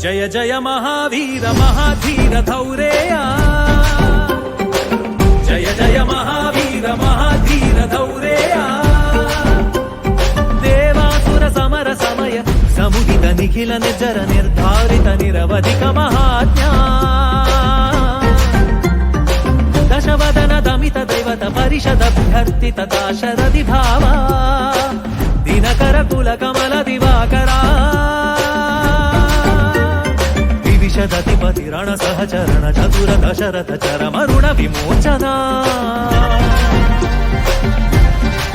జయ జయ మహావీర మహాధీర ధౌరేయ జయ జయ మహావీర మహాధీర ధౌరేయ దేవాసుర సమర సమయ సముదిత నిఖిల నిర్జర నిర్ధారిత నిరవధిక మహాజ్ఞా దశవదన దమిత దైవత పరిషదభ్యర్థిత దాశరథి భావా దినకర కుల కమల దివాకరా వివిశదతిపతి రణ సహచరణ చతుర దశరథ చరమరుణ విమోచనా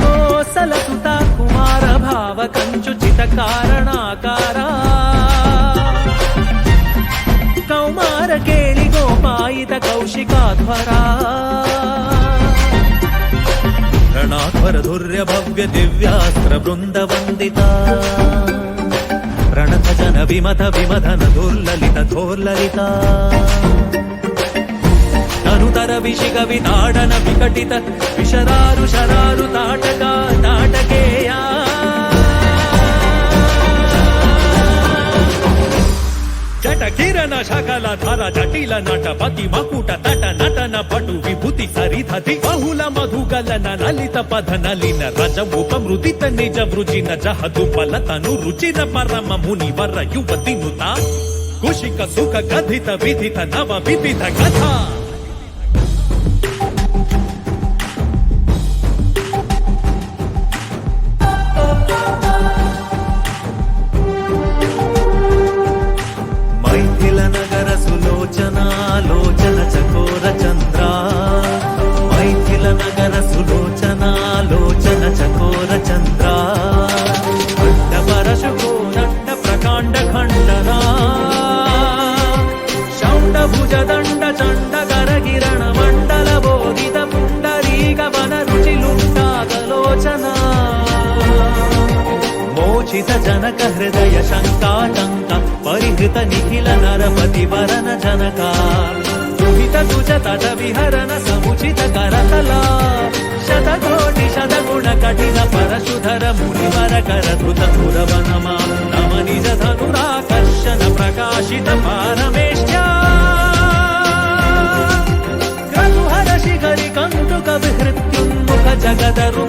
కోసలసుత కుమార భావ కంచుచిత కారణాకారా కౌమార కేళి గోపాయిత కౌశికాధ్వరా రణాధ్వర ధుర్య భవ్య దివ్యాస్త్ర బృంద వందితా రణత జన విమత విమధన దుర్లలిత ధోర్లలిత తనుతర విషిగ వితాడన వికటిత విశరారు శరారు తాటక తాటకేయా జట కిరణ శకల ధర జటిల నట పతి మకుట తట నటన పటు విభూతి సరిధతి బహుళ మధుగలన లలిత పధ నలిన రజ ఉపమృదిత నిజ వృజిన జహదు ఫలతను రుచిర పరమ ముని వర యువతి నుత కుశిక సుఖ గధిత విధిత నవ వివిధ కథ లోచన చకోర చంద్ర మైథిల నగర సులోచన లోచన చకోర చంద్ర ఖండ పరశుకో దండ ప్రకాండ ఖండనా శౌండ భుజ దండ చండ కరగిరణ మండల బోధిత పుండరీక వన రుచిలుండాగలోచన మోచిత జనక హృదయ శంకాటంక పరిహృత నిఖిల నరపతి వరన జనక దుహిత తుజ తట విహరణ సముచిత కరతలా శతకోటి శతగుణ కఠిన పరశుధర మునివర కరధృత పురవనమా నమ నిజ ధనురాకర్షణ ప్రకాశిత పారమేష్ట్యా క్రతుహర శిఖరి కంటుక విహృత్యున్ముఖ జగదరు